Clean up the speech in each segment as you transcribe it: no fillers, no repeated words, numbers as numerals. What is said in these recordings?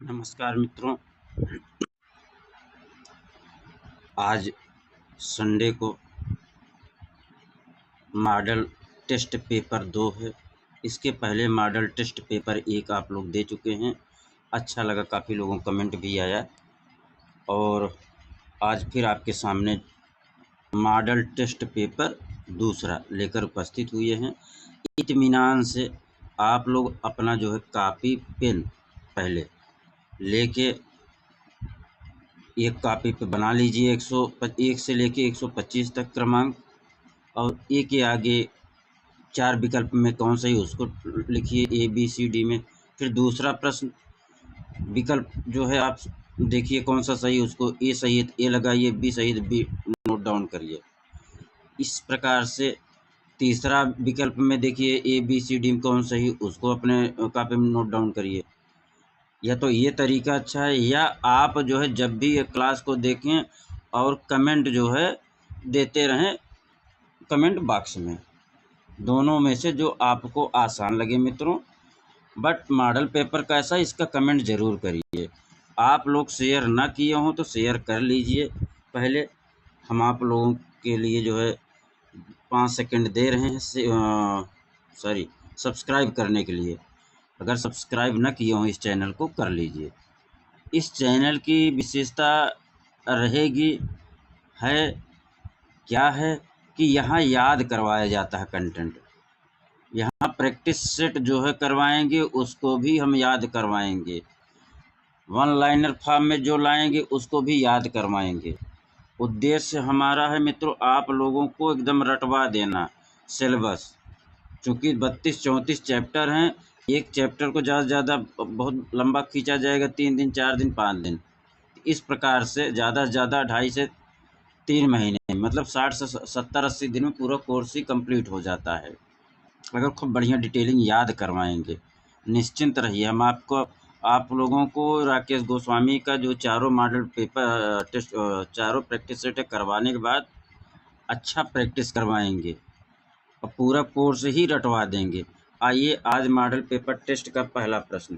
नमस्कार मित्रों। आज संडे को मॉडल टेस्ट पेपर 2 है। इसके पहले मॉडल टेस्ट पेपर 1 आप लोग दे चुके हैं। अच्छा लगा, काफ़ी लोगों का कमेंट भी आया और आज फिर आपके सामने मॉडल टेस्ट पेपर दूसरा लेकर उपस्थित हुए हैं। इत्मीनान से आप लोग अपना जो है कापी पेन पहले लेके एक कॉपी पे बना लीजिए 101 से लेके 125 तक क्रमांक, और ए के आगे 4 विकल्प में कौन सही उसको लिखिए ABCD में। फिर दूसरा प्रश्न विकल्प जो है आप देखिए कौन सा सही, उसको ए सही है तो ए लगाइए, बी सही तो बी नोट डाउन करिए। इस प्रकार से तीसरा विकल्प में देखिए ABCD में कौन सही, उसको अपने कॉपी में नोट डाउन करिए। या तो ये तरीका अच्छा है, या आप जो है जब भी ये क्लास को देखें और कमेंट जो है देते रहें कमेंट बॉक्स में, दोनों में से जो आपको आसान लगे मित्रों। बट मॉडल पेपर कैसा, इसका कमेंट ज़रूर करिए। आप लोग शेयर ना किए हों तो शेयर कर लीजिए पहले। हम आप लोगों के लिए जो है 5 सेकंड दे रहे हैं सब्सक्राइब करने के लिए। अगर सब्सक्राइब ना किए हों इस चैनल को, कर लीजिए। इस चैनल की विशेषता रहेगी है क्या है कि यहाँ याद करवाया जाता है कंटेंट। यहाँ प्रैक्टिस सेट जो है करवाएंगे, उसको भी हम याद करवाएंगे। वन लाइनर फॉर्म में जो लाएंगे उसको भी याद करवाएंगे। उद्देश्य हमारा है मित्रों आप लोगों को एकदम रटवा देना सिलेबस। चूँकि 32-34 चैप्टर हैं, एक चैप्टर को ज़्यादा से ज़्यादा बहुत लंबा खींचा जाएगा 3 दिन 4 दिन 5 दिन। इस प्रकार से ज़्यादा से ज़्यादा 2.5 से 3 महीने, मतलब 60 से 70-80 दिन में पूरा कोर्स ही कंप्लीट हो जाता है अगर खूब बढ़िया डिटेलिंग याद करवाएंगे। निश्चिंत रहिए, हम आप लोगों को राकेश गोस्वामी का जो चारों मॉडल पेपर टेस्ट चारों प्रैक्टिस सेट करवाने के बाद अच्छा प्रैक्टिस करवाएंगे और पूरा कोर्स ही रटवा देंगे। आइए आज मॉडल पेपर टेस्ट का पहला प्रश्न।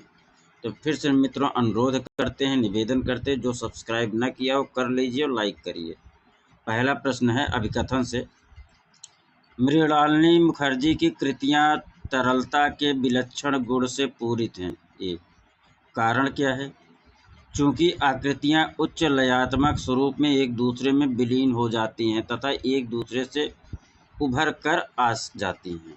तो फिर से मित्रों अनुरोध करते हैं, निवेदन करते हैं, जो सब्सक्राइब न किया हो कर लीजिए और लाइक करिए। पहला प्रश्न है अभिकथन से। मृणालिनी मुखर्जी की कृतियां तरलता के विलक्षण गुण से पूरित हैं। एक कारण क्या है? चूंकि आकृतियां उच्च लयात्मक स्वरूप में एक दूसरे में विलीन हो जाती हैं तथा एक दूसरे से उभर कर आ जाती हैं।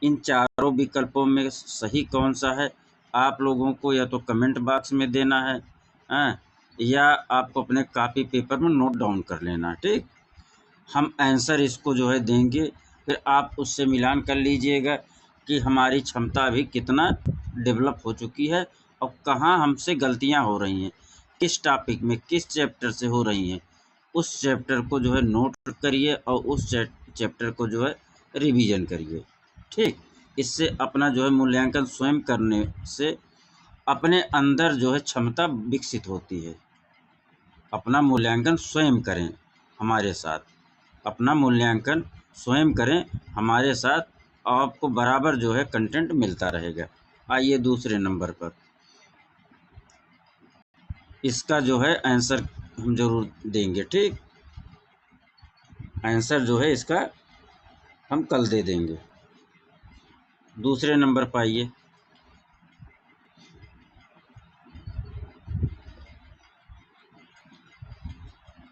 इन चारों विकल्पों में सही कौन सा है, आप लोगों को या तो कमेंट बॉक्स में देना है या आपको अपने कॉपी पेपर में नोट डाउन कर लेना। ठीक, हम आंसर इसको जो है देंगे, फिर आप उससे मिलान कर लीजिएगा कि हमारी क्षमता अभी कितना डेवलप हो चुकी है और कहाँ हमसे गलतियाँ हो रही हैं, किस टॉपिक में किस चैप्टर से हो रही हैं। उस चैप्टर को जो है नोट करिए और उस चैप्टर को जो है रिवीजन करिए। ठीक, इससे अपना जो है मूल्यांकन स्वयं करने से अपने अंदर जो है क्षमता विकसित होती है। अपना मूल्यांकन स्वयं करें हमारे साथ, अपना मूल्यांकन स्वयं करें हमारे साथ, आपको बराबर जो है कंटेंट मिलता रहेगा। आइए दूसरे नंबर पर, इसका जो है आंसर हम ज़रूर देंगे। ठीक, आंसर जो है इसका हम कल दे देंगे। दूसरे नंबर पर आइए।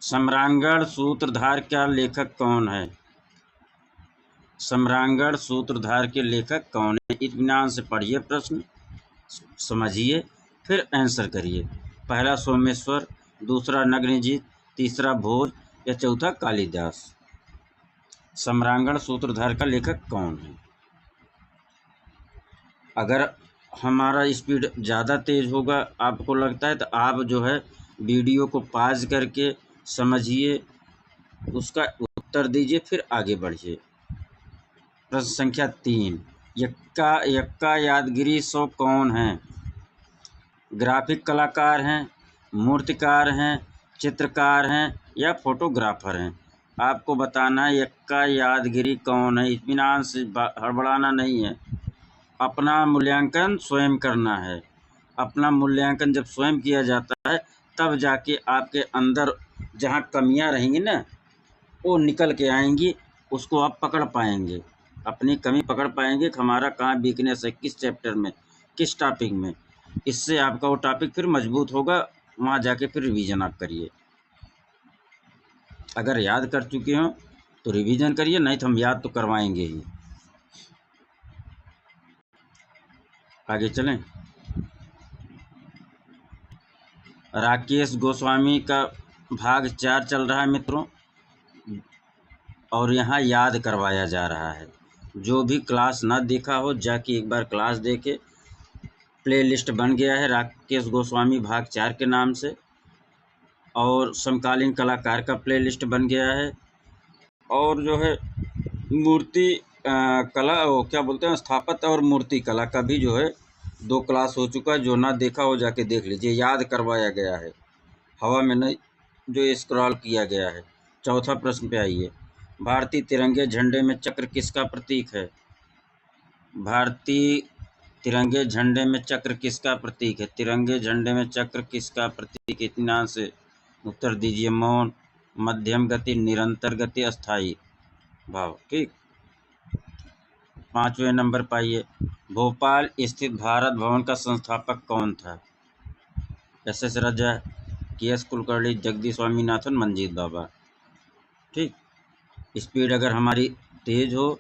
सम्रांगण सूत्रधार का लेखक कौन है? सम्रांगण सूत्रधार के लेखक कौन है? इत्मीनान से पढ़िए प्रश्न, समझिए, फिर आंसर करिए। पहला सोमेश्वर, दूसरा नग्नजित, तीसरा भोज या चौथा कालिदास। सम्रांगण सूत्रधार का लेखक कौन है? अगर हमारा स्पीड ज़्यादा तेज़ होगा आपको लगता है, तो आप जो है वीडियो को पॉज करके समझिए, उसका उत्तर दीजिए, फिर आगे बढ़िए। प्रश्न संख्या 3, यक्का यादगिरी शो कौन हैं? ग्राफिक कलाकार हैं, मूर्तिकार हैं, चित्रकार हैं या फोटोग्राफर हैं? आपको बताना है यक्का यादगिरी कौन है। इत्मीनान से हड़बड़ाना नहीं है, अपना मूल्यांकन स्वयं करना है। अपना मूल्यांकन जब स्वयं किया जाता है तब जाके आपके अंदर जहाँ कमियां रहेंगी ना वो निकल के आएंगी, उसको आप पकड़ पाएंगे, अपनी कमी पकड़ पाएंगे कि हमारा कहाँ वीकनेस है, किस चैप्टर में, किस टॉपिक में। इससे आपका वो टॉपिक फिर मजबूत होगा, वहाँ जाके फिर रिवीजन आप करिए। अगर याद कर चुके हो तो रिवीजन करिए, नहीं तो हम याद तो करवाएंगे ही। आगे चलें। राकेश गोस्वामी का भाग 4 चल रहा है मित्रों, और यहाँ याद करवाया जा रहा है। जो भी क्लास ना देखा हो जाके एक बार क्लास देखे। प्लेलिस्ट बन गया है राकेश गोस्वामी भाग 4 के नाम से, और समकालीन कलाकार का प्लेलिस्ट बन गया है, और जो है मूर्ति कला, वो क्या बोलते हैं, स्थापत्य और मूर्ति कला का भी जो है 2 क्लास हो चुका है। जो ना देखा हो जाके देख लीजिए, याद करवाया गया है, हवा में नहीं जो स्क्रॉल किया गया है। चौथा प्रश्न पे आइए। भारतीय तिरंगे झंडे में चक्र किसका प्रतीक है? भारतीय तिरंगे झंडे में चक्र किसका प्रतीक है? तिरंगे झंडे में चक्र किसका प्रतीक? इत्मीनान से उत्तर दीजिए। मौन, मध्यम गति, निरंतर गति, अस्थाई भाव। ठीक। 5वें नंबर पाइए। भोपाल स्थित भारत भवन का संस्थापक कौन था? एस राजा, के.एस. कुलकर्णी, जगदीश स्वामीनाथन, मंजीत बाबा। ठीक। स्पीड अगर हमारी तेज हो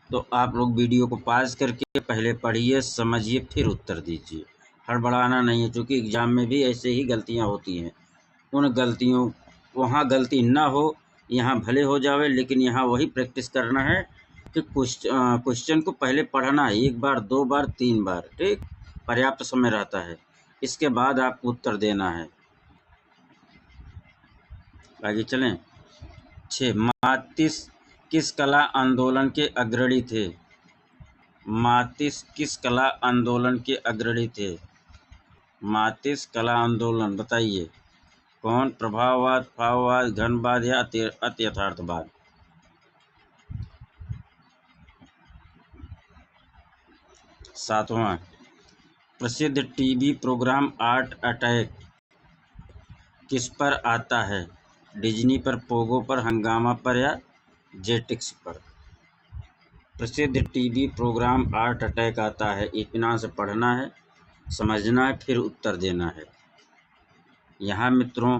तो आप लोग वीडियो को पॉज करके पहले पढ़िए, समझिए, फिर उत्तर दीजिए। हड़बड़ाना नहीं है, क्योंकि एग्जाम में भी ऐसे ही गलतियां होती हैं। उन गलतियों, वहाँ गलती ना हो, यहाँ भले हो जावे, लेकिन यहाँ वही प्रैक्टिस करना है कि क्वेश्चन को पहले पढ़ना है 1 बार, 2 बार, 3 बार। ठीक। पर्याप्त समय रहता है, इसके बाद आपको उत्तर देना है। आगे चलें। 6, मातिस किस कला आंदोलन के अग्रणी थे? मातिस किस कला आंदोलन के अग्रणी थे? मातिस कला आंदोलन बताइए कौन? प्रभाववाद, भाववाद, घनवाद या अति यथार्थवाद? 7वां, प्रसिद्ध टीवी प्रोग्राम आर्ट अटैक किस पर आता है? डिज्नी पर, पोगो पर, हंगामा पर या जेटिक्स पर? प्रसिद्ध टीवी प्रोग्राम आर्ट अटैक आता है। इत्मीनान से पढ़ना है, समझना है, फिर उत्तर देना है। यहाँ मित्रों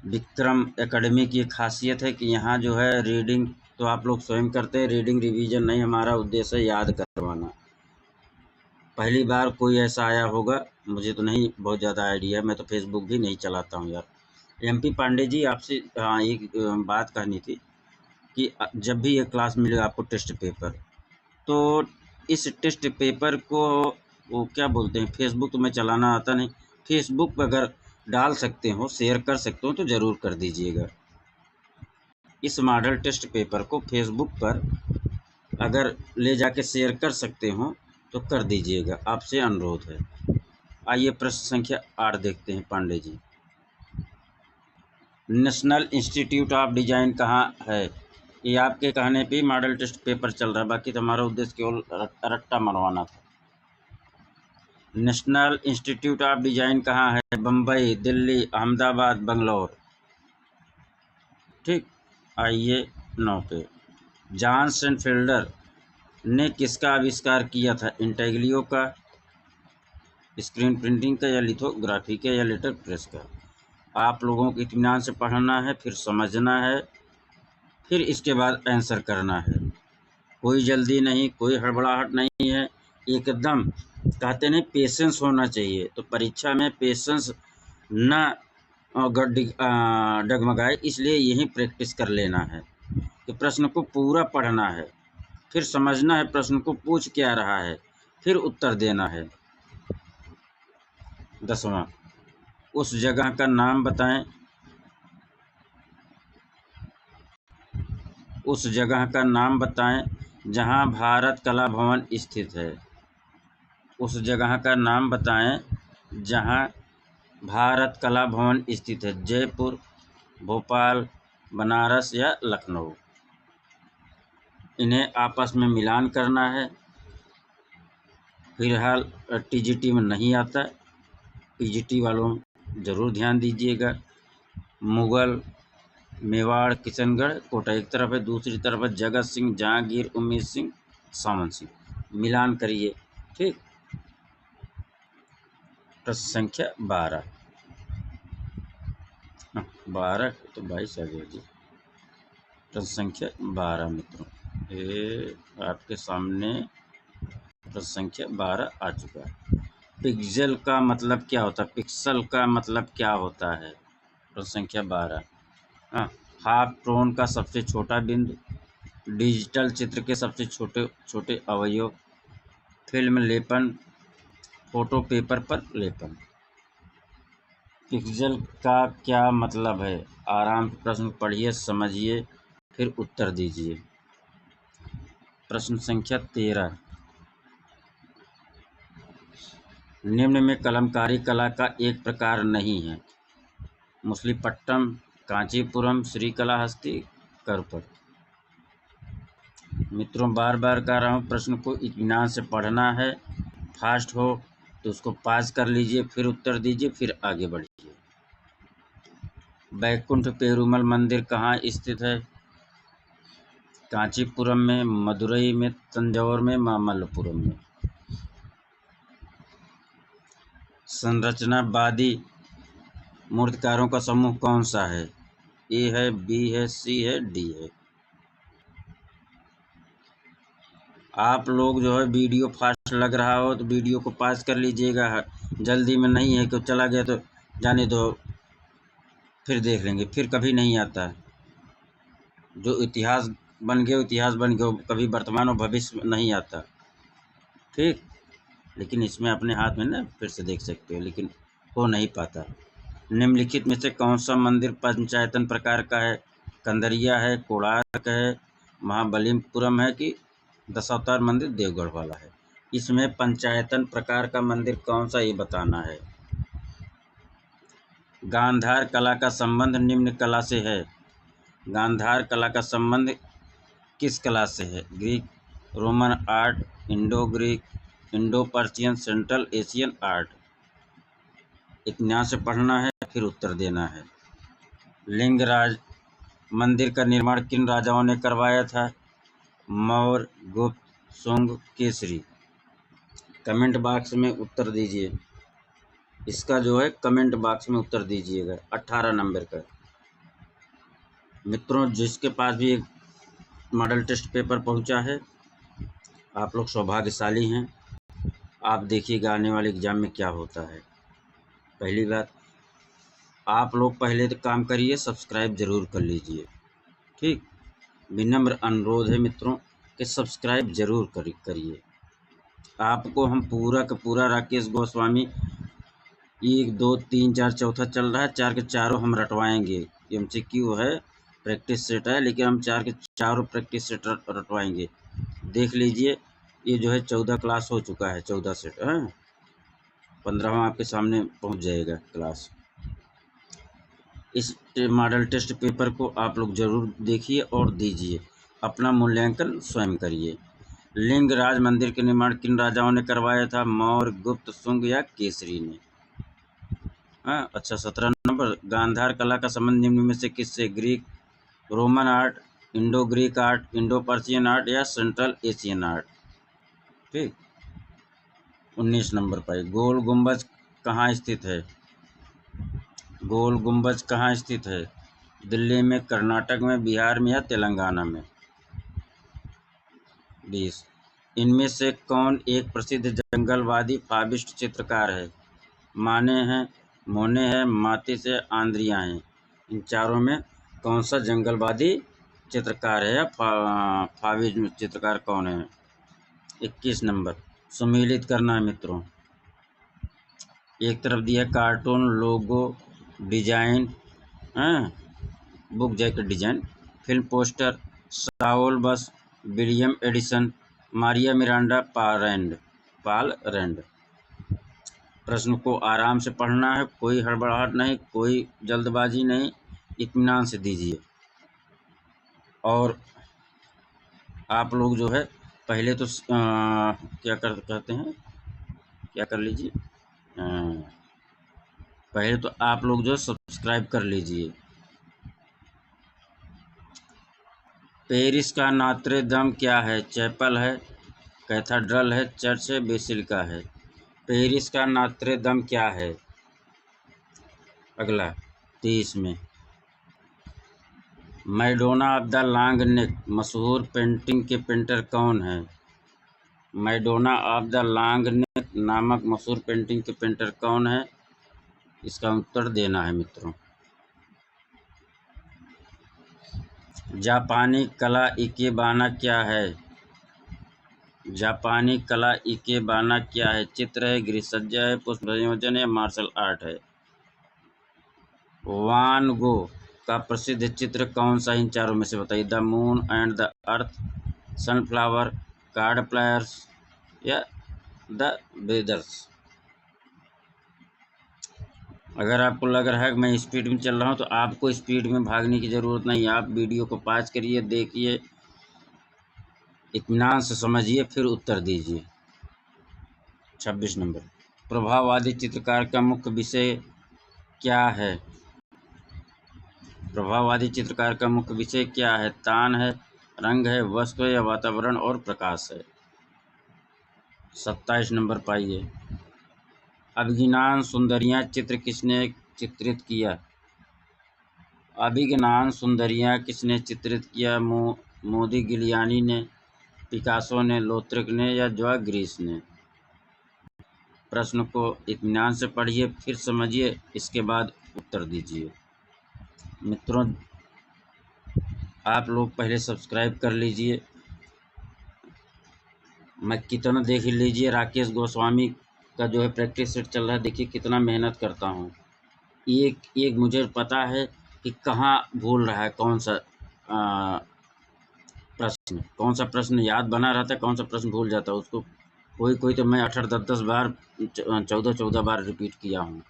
विक्रम एकेडमी की खासियत है कि यहाँ जो है रीडिंग तो आप लोग स्वयं करते हैं, रीडिंग रिवीजन नहीं, हमारा उद्देश्य है याद करवाना। पहली बार कोई ऐसा आया होगा, मुझे तो नहीं बहुत ज़्यादा आइडिया, मैं तो फेसबुक भी नहीं चलाता हूँ यार। MP पांडे जी, आपसे एक बात कहनी थी कि जब भी ये क्लास मिले आपको टेस्ट पेपर, तो इस टेस्ट पेपर को वो क्या बोलते हैं, फेसबुक तो मैं चलाना आता नहीं, फेसबुक पर अगर डाल सकते हो, शेयर कर सकते हो तो ज़रूर कर दीजिएगा। इस मॉडल टेस्ट पेपर को फेसबुक पर अगर ले जाके शेयर कर सकते हो तो कर दीजिएगा, आपसे अनुरोध है। आइए प्रश्न संख्या 8 देखते हैं Pandey ji. National institute of design कहाँ है? ये आपके कहने पे मॉडल टेस्ट पेपर चल रहा है, बाकी तो हमारा उद्देश्य केवल रट्टा मरवाना था। नेशनल इंस्टीट्यूट ऑफ डिजाइन कहाँ है? बम्बई, दिल्ली, अहमदाबाद, बंगलौर। ठीक। आइए 9 पे। जॉन सेनफील्डर ने किसका आविष्कार किया था? इंटेग्लियो का, स्क्रीन प्रिंटिंग का, या लिथोग्राफी का, या लेटर प्रेस का? आप लोगों को इत्मीनान से पढ़ना है, फिर समझना है, फिर इसके बाद आंसर करना है। कोई जल्दी नहीं, कोई हड़बड़ाहट नहीं है, एकदम कहते नहीं पेशेंस होना चाहिए। तो परीक्षा में पेशेंस ना डगमगाए, इसलिए यही प्रैक्टिस कर लेना है कि प्रश्न को पूरा पढ़ना है, फिर समझना है प्रश्न को पूछ क्या रहा है, फिर उत्तर देना है। 10वां, उस जगह का नाम बताएं। उस जगह का नाम बताएं जहां भारत कला भवन स्थित है। उस जगह का नाम बताएं जहां भारत कला भवन स्थित है। जयपुर, भोपाल, बनारस या लखनऊ? इन्हें आपस में मिलान करना है। फिलहाल टीजीटी में नहीं आता, पीजीटी वालों ज़रूर ध्यान दीजिएगा। मुगल, मेवाड़, किशनगढ़, कोटा एक तरफ है, दूसरी तरफ है जगत सिंह, जहांगीर, उम्मीद सिंह, सामंत सिंह। मिलान करिए। ठीक। प्रश्न संख्या 12। 12 तो 22 आ गया जी। प्रश्न संख्या 12 मित्रों, ये आपके सामने प्रश्न संख्या 12 आ चुका है। पिक्सेल का मतलब क्या होता है? पिक्सल का मतलब क्या होता है? प्रश्न संख्या 12। हाँ, हाफ टोन का सबसे छोटा बिंदु, डिजिटल चित्र के सबसे छोटे छोटे अवयव, फिल्म लेपन, फोटो पेपर पर लेपन। पिक्सेल का क्या मतलब है? आराम से प्रश्न पढ़िए, समझिए, फिर उत्तर दीजिए। प्रश्न संख्या 13। निम्न में कलमकारी कला का एक प्रकार नहीं है। मुसलीपट्टम, कांचीपुरम, श्रीकलाहस्ती, करपट। मित्रों, बार बार कह रहा हूँ, प्रश्न को इत्मीनान से पढ़ना है। फास्ट हो तो उसको पास कर लीजिए, फिर उत्तर दीजिए, फिर आगे बढ़िए। बैकुंठ पेरुमल मंदिर कहाँ स्थित है? कांचीपुरम में, मदुरई में, तंजौर में, मामल्लपुरम में। संरचनावादी मूर्तिकारों का समूह कौन सा है? ए है, बी है, सी है, डी है। आप लोग जो है वीडियो फास्ट लग रहा हो तो वीडियो को पास कर लीजिएगा। जल्दी में नहीं है कि चला गया तो जाने दो, फिर देख लेंगे, फिर कभी नहीं आता। जो इतिहास बन गया इतिहास बन गया, कभी वर्तमान और भविष्य में नहीं आता। ठीक। लेकिन इसमें अपने हाथ में ना फिर से देख सकते हो, लेकिन हो नहीं पाता। निम्नलिखित में से कौन सा मंदिर पंचायतन प्रकार का है? कंदरिया है, कोणार्क है, महाबलीपुरम है कि दशावतार मंदिर देवगढ़ वाला है? इसमें पंचायतन प्रकार का मंदिर कौन सा, ये बताना है। गांधार कला का संबंध निम्न कला से है। गांधार कला का संबंध किस कला से है? Greek, Roman art, Indo Greek, Indo Persian, Central Asian art. इत्मीनान से पढ़ना है, फिर उत्तर देना है। लिंगराज मंदिर का निर्माण किन राजाओं ने करवाया था? मौर्य, गुप्त, शुंग, केसरी। कमेंट बॉक्स में उत्तर दीजिए। इसका जो है कमेंट बॉक्स में उत्तर दीजिएगा। 18 नंबर का। मित्रों, जिसके पास भी एक मॉडल टेस्ट पेपर पहुंचा है, आप लोग सौभाग्यशाली हैं। आप देखिएगा आने वाले एग्जाम में क्या होता है। पहली बात, आप लोग पहले तो काम करिए, सब्सक्राइब जरूर कर लीजिए। ठीक। विनम्र अनुरोध है मित्रों कि सब्सक्राइब जरूर करिए। आपको हम पूरा का पूरा राकेश गोस्वामी 1 2 3 4 चौथा चल रहा है, 4 के चारों हम रटवाएंगे। MCQ है, प्रैक्टिस सेट है, लेकिन हम 4 के चारों प्रैक्टिस सेट रटवाएंगे। देख लीजिए, ये जो है 14 क्लास हो चुका है, 14 सेट है। 15वां आपके सामने पहुंच जाएगा क्लास। इस मॉडल टेस्ट पेपर को आप लोग जरूर देखिए और दीजिए। अपना मूल्यांकन स्वयं करिए। लिंगराज मंदिर के निर्माण किन राजाओं ने करवाया था? मौर्य, गुप्त, शुंग या केसरी ने? हाँ, अच्छा। 17 नंबर, गांधार कला का संबंध निम्न में से किससे? Greek, Roman art, Indo Greek art, Indo Persian art या सेंट्रल एशियन आर्ट? ठीक। 19 नंबर पर, गोल गुंबज कहाँ स्थित है? गोल गुंबज कहाँ स्थित है? दिल्ली में, कर्नाटक में, बिहार में या तेलंगाना में? 20। इनमें से कौन एक प्रसिद्ध जंगलवादी फाविस्ट चित्रकार है? माने हैं, मोने हैं, मातिस है, आंद्रिया हैं। इन चारों में कौन सा जंगलवादी चित्रकार है या फाविस्ट चित्रकार कौन है? 21 नंबर, सुमेलित करना है मित्रों। एक तरफ दिया है cartoon, logo, design, book jacket design, film poster, Saul Bass, William Addison, Maria Miranda, Paul Rand. प्रश्न को आराम से पढ़ना है, कोई हड़बड़ाहट नहीं, कोई जल्दबाजी नहीं, इत्मीनान से दीजिए। और आप लोग जो है पहले तो कहते हैं क्या कर लीजिए, पहले तो आप लोग जो सब्सक्राइब कर लीजिए। पेरिस का नोत्रे दम क्या है? चैपल है, कैथेड्रल है, चर्च है, बेसिलिका है। पेरिस का नोत्रे दम क्या है? अगला 30 में Madonna of the long neck मशहूर पेंटिंग के पेंटर कौन है? Madonna of the long neck नामक मशहूर पेंटिंग के पेंटर कौन है? इसका उत्तर देना है मित्रों। जापानी कला इकेबाना क्या है? जापानी कला इकेबाना क्या है? चित्र है, गृहसज्जा है, पुष्प संयोजन है, मार्शल आर्ट है। वान गो का प्रसिद्ध चित्र कौन सा? इन चारों में से बताइए। The moon and the earth, sunflower, card players या द ब्रदर्स। अगर आपको लग रहा है कि मैं स्पीड में चल रहा हूँ तो आपको स्पीड में भागने की ज़रूरत नहीं। आप वीडियो को पॉज करिए, देखिए, इत्मीनान से समझिए, फिर उत्तर दीजिए। 26 नंबर प्रभाववादी चित्रकार का मुख्य विषय क्या है? प्रभाववादी चित्रकार का मुख्य विषय क्या है? तान है, रंग है, वस्तु है या वातावरण और प्रकाश है। 27 नंबर पाइए। अभिज्ञान सुंदरियां चित्र किसने चित्रित किया? अभिज्ञान सुंदरियां किसने चित्रित किया? मोदी गिलियानी ने, पिकासो ने, लोत्रिक ने या जॉय ग्रीस ने। प्रश्न को इत्मीनान से पढ़िए, फिर समझिए, इसके बाद उत्तर दीजिए। मित्रों, आप लोग पहले सब्सक्राइब कर लीजिए। मैं कितना देख लीजिए, राकेश गोस्वामी का जो है प्रैक्टिस सेट चल रहा है, देखिए कितना मेहनत करता हूँ। एक एक मुझे पता है कि कहाँ भूल रहा है, कौन सा प्रश्न, कौन सा प्रश्न याद बना रहता है, कौन सा प्रश्न भूल जाता है उसको। कोई तो मैं 8 10 बार 14 बार रिपीट किया हूँ।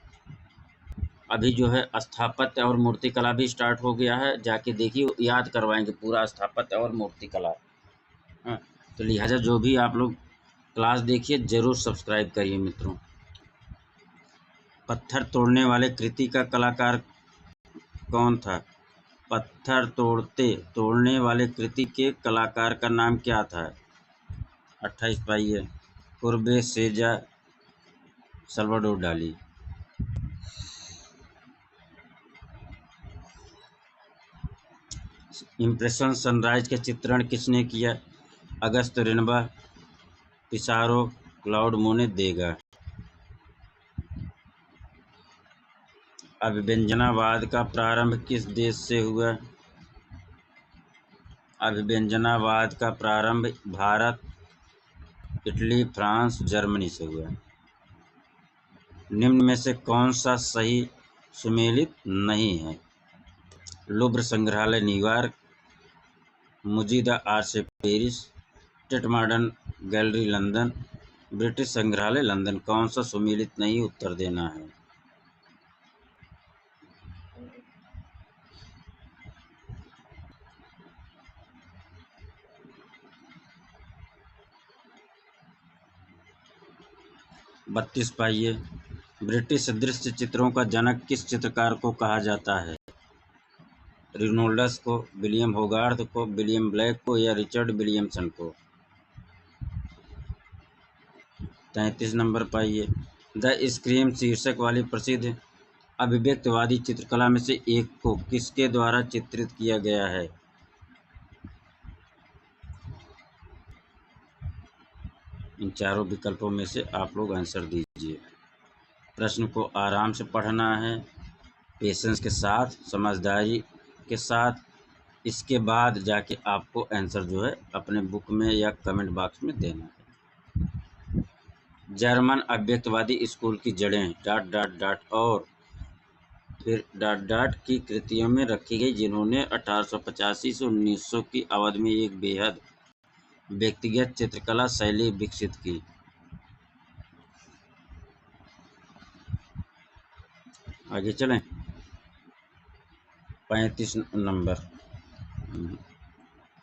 अभी जो है स्थापत्य और मूर्तिकला भी स्टार्ट हो गया है, जाके देखिए, याद करवाएंगे पूरा स्थापत्य और मूर्तिकला। हाँ, तो लिहाजा जो भी आप लोग क्लास देखिए, जरूर सब्सक्राइब करिए मित्रों। पत्थर तोड़ने वाले कृति का कलाकार कौन था? पत्थर तोड़ने वाले कृति के कलाकार का नाम क्या था? 28 पाइए। कुर्बे, सेजा, सल्वाडोर डाली। इम्प्रेशन सनराइज का चित्रण किसने किया? अगस्त रेनबा, पिसारो, क्लाउड मोने, देगा। अभिव्यंजनावाद का प्रारंभ किस देश से हुआ? अभिव्यंजनावाद का प्रारंभ भारत, इटली, फ्रांस, जर्मनी से हुआ। निम्न में से कौन सा सही सुमेलित नहीं है? लुब्र संग्रहालय न्यूयॉर्क, मुजी the arts Paris, Tate Modern Gallery London, British संग्रहालय लंदन। कौन सा सुमेलित नहीं? उत्तर देना है। बत्तीस पाइए। ब्रिटिश दृश्य चित्रों का जनक किस चित्रकार को कहा जाता है? रिनोल्ड्स को, विलियम होगार्थ को, विलियम ब्लैक को या रिचर्ड विलियमसन को। 33 नंबर पाइए। द स्क्रीम शीर्षक वाली प्रसिद्ध अभिव्यक्तिवादी चित्रकला में से एक को किसके द्वारा चित्रित किया गया है? इन चारों विकल्पों में से आप लोग आंसर दीजिए। प्रश्न को आराम से पढ़ना है, पेशेंस के साथ, समझदारी के साथ। इसके बाद जाके आपको आंसर जो है अपने बुक में या कमेंट बॉक्स में देना है। जर्मन अव्यक्तवादी स्कूल की जड़ें ... और फिर ... की कृतियों में रखी गई, जिन्होंने 1885 से 1900 की अवधि में एक बेहद व्यक्तिगत चित्रकला शैली विकसित की। आगे चलें। 35 नंबर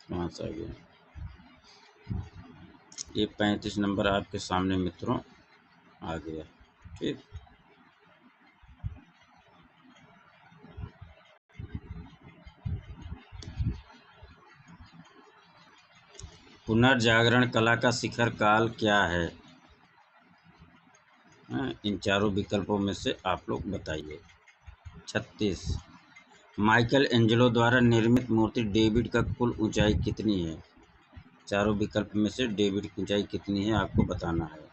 कहाँ से आ गया? ये 35 नंबर आपके सामने मित्रों आ गया। ठीक। पुनर्जागरण कला का शिखर काल क्या है? इन चारों विकल्पों में से आप लोग बताइए। 36। माइकल एंजेलो द्वारा निर्मित मूर्ति डेविड का कुल ऊंचाई कितनी है? चारों विकल्प में से डेविड की ऊंचाई कितनी है आपको बताना है।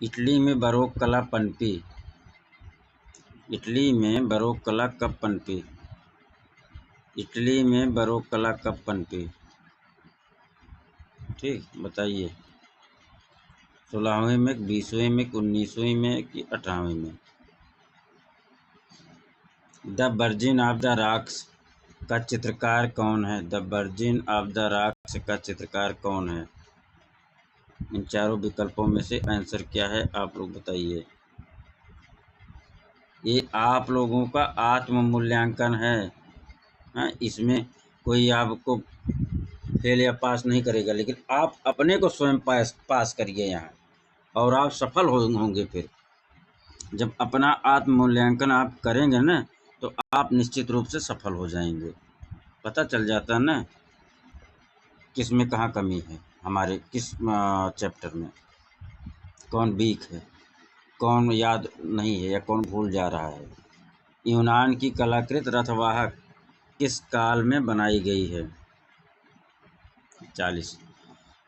इटली में बरोक कला पनपी। इटली में बरोक कला कब पनपी? इटली में बरोक कला कब पनपी? ठीक, बताइए। 16वीं में, 20वीं में, 19वीं में कि 18वीं में? The virgin of the rocks का चित्रकार कौन है? The virgin of the rocks का चित्रकार कौन है? इन चारों विकल्पों में से आंसर क्या है आप लोग बताइए। ये आप लोगों का आत्म मूल्यांकन है। हाँ, इसमें कोई आपको फेल या पास नहीं करेगा, लेकिन आप अपने को स्वयं पास करिए यहाँ, और आप सफल होंगे। फिर जब अपना आत्म मूल्यांकन आप करेंगे ना, तो आप निश्चित रूप से सफल हो जाएंगे। पता चल जाता है ना किस में कहाँ कमी है, हमारे किस चैप्टर में कौन वीक है, कौन याद नहीं है या कौन भूल जा रहा है। यूनान की कलाकृत रथवाहक किस काल में बनाई गई है? 40।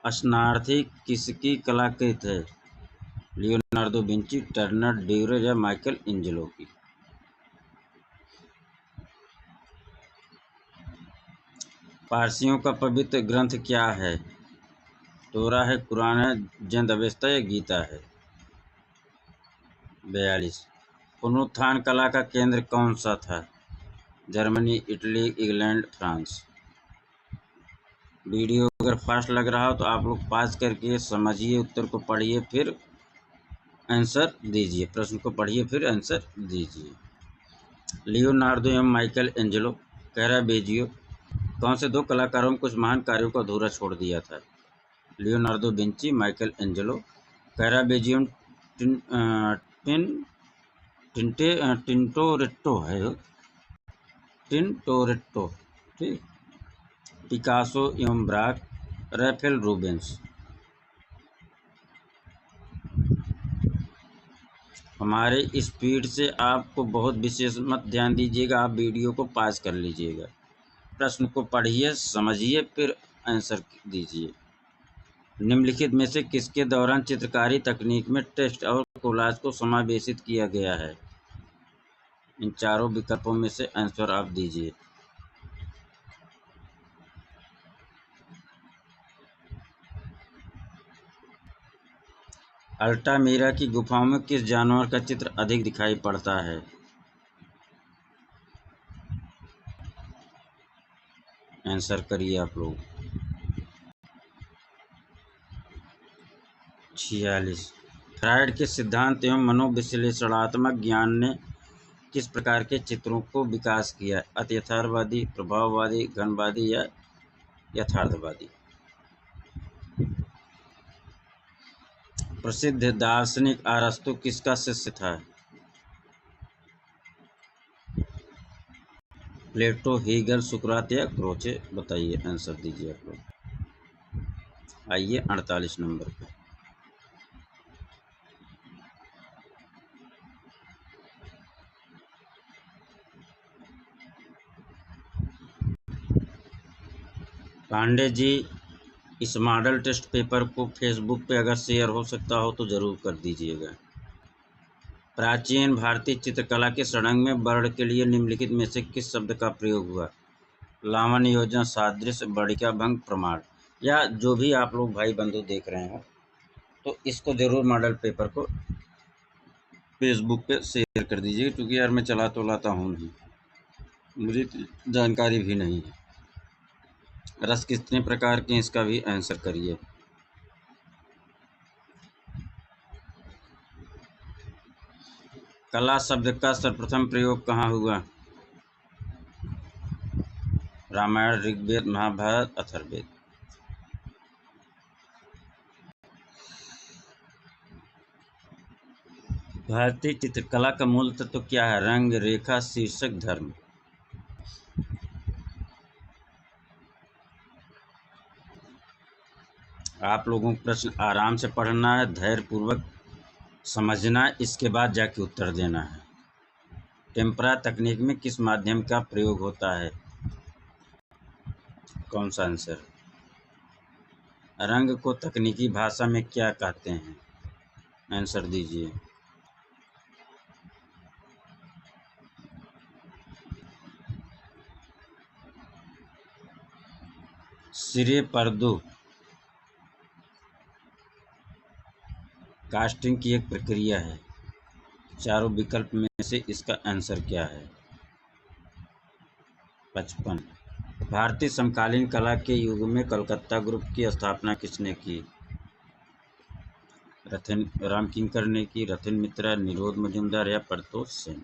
स्नार्थी किसकी कलाकृत है? लियोनार्डो विंची, टर्नर, ड्यूरेर या माइकल एंजेलो की? पारसियों का पवित्र ग्रंथ क्या है? तोरा है, कुरान है, जैन अवेस्ता या गीता है? 42। पुनरुत्थान कला का केंद्र कौन सा था? Germany, Italy, England, France? Video अगर फास्ट लग रहा हो तो आप लोग पास करके समझिए, उत्तर को पढ़िए, फिर आंसर दीजिए। प्रश्न को पढ़िए फिर आंसर दीजिए। लियोनार्डो एवं माइकल एंजेलो कैरावेजियो कौन से दो कलाकारों में कुछ महान कार्यों को अधूरा छोड़ दिया था? Leonardo Vinci, Michael Angelo, Caravaggio, टिंटोरेट्टो है, टिंटोरेट्टो। ठीक। पिकासो एवं ब्राक, रैफेल, रूबेंस? हमारे स्पीड से आपको बहुत विशेष मत ध्यान दीजिएगा, आप वीडियो को पास कर लीजिएगा। प्रश्न को पढ़िए, समझिए, फिर आंसर दीजिए। निम्नलिखित में से किसके दौरान चित्रकारी तकनीक में टेक्स्ट और कोलाज को समावेशित किया गया है? इन चारों विकल्पों में से आंसर आप दीजिए। अल्टामीरा की गुफाओं में किस जानवर का चित्र अधिक दिखाई पड़ता है? आंसर करिए आप लोग। 46। फ्रायड के सिद्धांत एवं मनोविश्लेषणात्मक ज्ञान ने किस प्रकार के चित्रों को विकास किया? अतियथार्थवादी, प्रभाववादी, घनवादी या यथार्थवादी? प्रसिद्ध दार्शनिक अरस्तु किसका शिष्य था? प्लेटो, हेगल, सुकरात या क्रोचे? बताइए, आंसर दीजिए आप लोग। आइए 48 नंबर पे। पांडे जी, इस मॉडल टेस्ट पेपर को फेसबुक पे अगर शेयर हो सकता हो तो ज़रूर कर दीजिएगा। प्राचीन भारतीय चित्रकला के षडंग में वर्ण के लिए निम्नलिखित में से किस शब्द का प्रयोग हुआ? लावण्य, योजना, सादृश्य, बड़िका भंग, प्रमाण? या जो भी आप लोग भाई बंधु देख रहे हो, तो इसको ज़रूर मॉडल पेपर को फेसबुक पे शेयर कर दीजिए, क्योंकि यार मैं चला तो लाता हूँ नहीं, मुझे जानकारी भी नहीं है। रस कितने प्रकार के हैं इसका भी आंसर करिए। कला शब्द का सर्वप्रथम प्रयोग कहाँ हुआ? रामायण, ऋग्वेद, महाभारत, अथर्ववेद? भारतीय चित्रकला का मूल तत्व क्या है? रंग, रेखा, शीर्षक, धर्म। आप लोगों को प्रश्न आराम से पढ़ना है, धैर्य पूर्वक समझना है, इसके बाद जाके उत्तर देना है। टेम्परा तकनीक में किस माध्यम का प्रयोग होता है? कौन सा आंसर? रंग को तकनीकी भाषा में क्या कहते हैं? आंसर दीजिए। सिरे पर्दों कास्टिंग की एक प्रक्रिया है। चारों विकल्प में से इसका आंसर क्या है? 55। भारतीय समकालीन कला के युग में कलकत्ता ग्रुप की स्थापना किसने की? रतन राम किंकर ने की, रतन मित्रा, निरोध मजूमदार या परतोष सेन?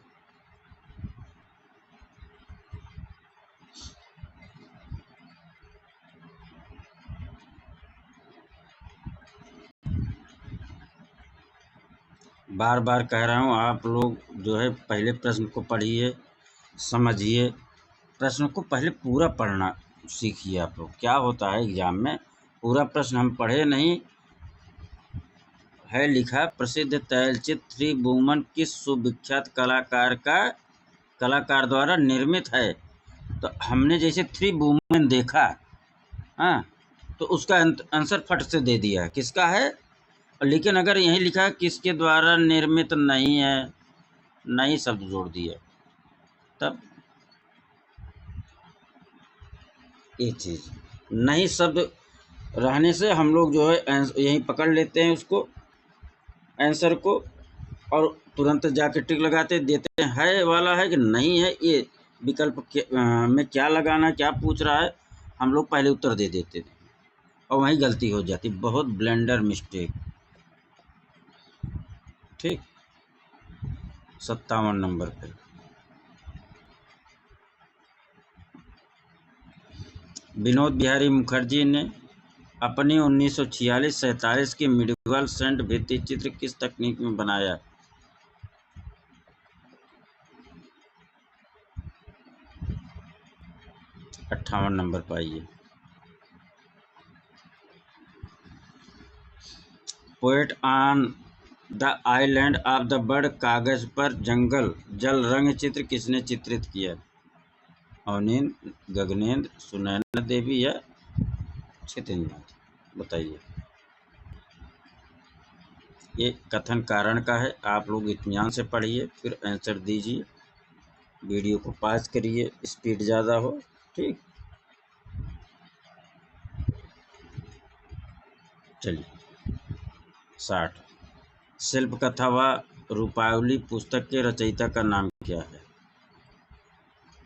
बार बार कह रहा हूँ, आप लोग जो है पहले प्रश्न को पढ़िए, समझिए। प्रश्न को पहले पूरा पढ़ना सीखिए। आप लोग क्या होता है एग्जाम में, पूरा प्रश्न हम पढ़े नहीं है। लिखा प्रसिद्ध तैलचित्र थ्री वुमन किस सुविख्यात कलाकार द्वारा निर्मित है? तो हमने जैसे थ्री वुमेन देखा, हाँ, तो उसका आंसर फट से दे दिया किसका है। लेकिन अगर यही लिखा किसके द्वारा निर्मित नहीं है, नहीं शब्द जोड़ दिया, तब ये चीज़ नहीं शब्द रहने से हम लोग जो है यहीं पकड़ लेते हैं उसको, आंसर को, और तुरंत जाके टिक लगाते देते हैं है वाला है कि नहीं है, ये विकल्प में क्या लगाना, क्या पूछ रहा है, हम लोग पहले उत्तर दे देते थे और वहीं गलती हो जाती, बहुत ब्लेंडर मिस्टेक। ठीक, 57 नंबर पे। विनोद बिहारी मुखर्जी ने अपनी 1946-47 की मिडिवल सेंट भित्ति चित्र किस तकनीक में बनाया? 58 नंबर पाइए। Poet on the island of the bird कागज पर जंगल जल रंग चित्र किसने चित्रित किया? अवनींद्र, गगनेंद्र, सुनैना देवी या छितेंद्रनाथ? बताइए। ये कथन कारण का है, आप लोग इत्मीनान से पढ़िए फिर आंसर दीजिए। वीडियो को पॉज करिए, स्पीड ज़्यादा हो। ठीक, चलिए। 60। शिल्प कथा व रूपावली पुस्तक के रचयिता का नाम क्या है?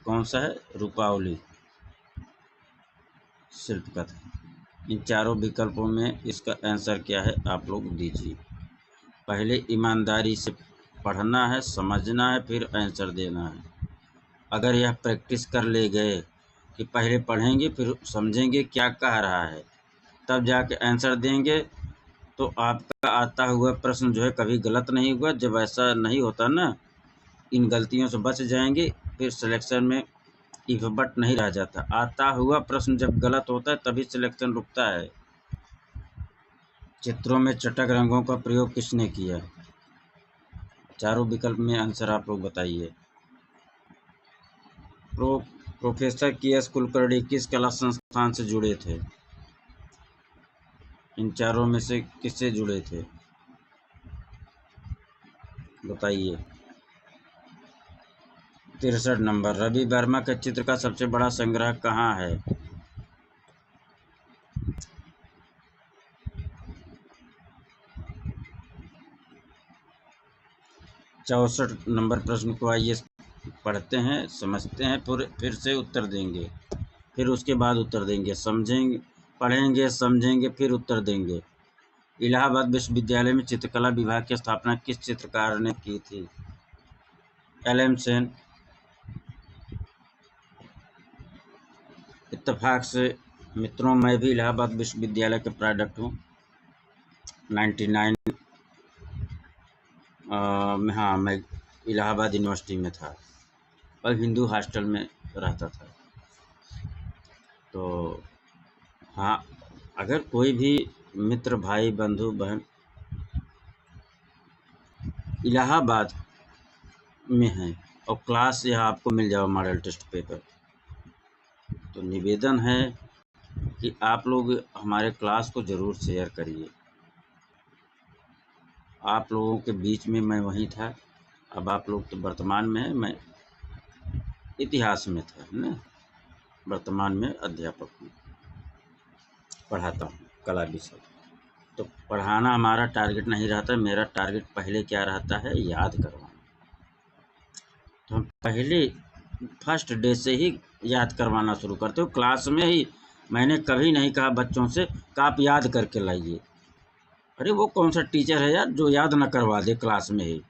कौन सा है? रूपावली, शिल्प कथा। इन चारों विकल्पों में इसका आंसर क्या है, आप लोग दीजिए। पहले ईमानदारी से पढ़ना है, समझना है, फिर आंसर देना है। अगर यह प्रैक्टिस कर ले गए कि पहले पढ़ेंगे फिर समझेंगे क्या कह रहा है, तब जाके आंसर देंगे, तो आपका आता हुआ प्रश्न जो है कभी गलत नहीं हुआ। जब ऐसा नहीं होता ना, इन गलतियों से बच जाएंगे, फिर सिलेक्शन में इफ बट नहीं रह जाता। आता हुआ प्रश्न जब गलत होता है तभी सिलेक्शन रुकता है। चित्रों में चटक रंगों का प्रयोग किसने किया? चारों विकल्प में आंसर आप लोग बताइए। Professor KS. कुलकर्णी किस कला संस्थान से जुड़े थे? इन चारों में से किससे जुड़े थे, बताइए। 63 नंबर। रवि वर्मा के चित्र का सबसे बड़ा संग्रह कहाँ है? चौसठ नंबर प्रश्न को आइए पढ़ते हैं, समझते हैं, फिर से उत्तर देंगे, फिर उसके बाद उत्तर देंगे, समझेंगे, पढ़ेंगे, समझेंगे, फिर उत्तर देंगे। इलाहाबाद विश्वविद्यालय में चित्रकला विभाग की स्थापना किस चित्रकार ने की थी? एल.एम. सेन। इत्तेफाक से मित्रों, मैं भी इलाहाबाद विश्वविद्यालय का प्रोडक्ट हूँ। 99 हाँ, मैं इलाहाबाद यूनिवर्सिटी में था और हिंदू हॉस्टल में रहता था। तो हाँ, अगर कोई भी मित्र, भाई, बंधु, बहन इलाहाबाद में हैं और क्लास यहाँ आपको मिल जाओ मॉडल टेस्ट पेपर, तो निवेदन है कि आप लोग हमारे क्लास को ज़रूर शेयर करिए। आप लोगों के बीच में मैं वहीं था, अब आप लोग तो वर्तमान में हैं, मैं इतिहास में था, है ना। वर्तमान में अध्यापक हूँ, पढ़ाता हूँ कला विषय। तो पढ़ाना हमारा टारगेट नहीं रहता, मेरा टारगेट पहले क्या रहता है, याद करवाना। तो हम पहले फर्स्ट डे से ही याद करवाना शुरू करते हो, क्लास में ही। मैंने कभी नहीं कहा बच्चों से कि आप याद करके लाइए। अरे वो कौन सा टीचर है यार जो याद ना करवा दे क्लास में ही।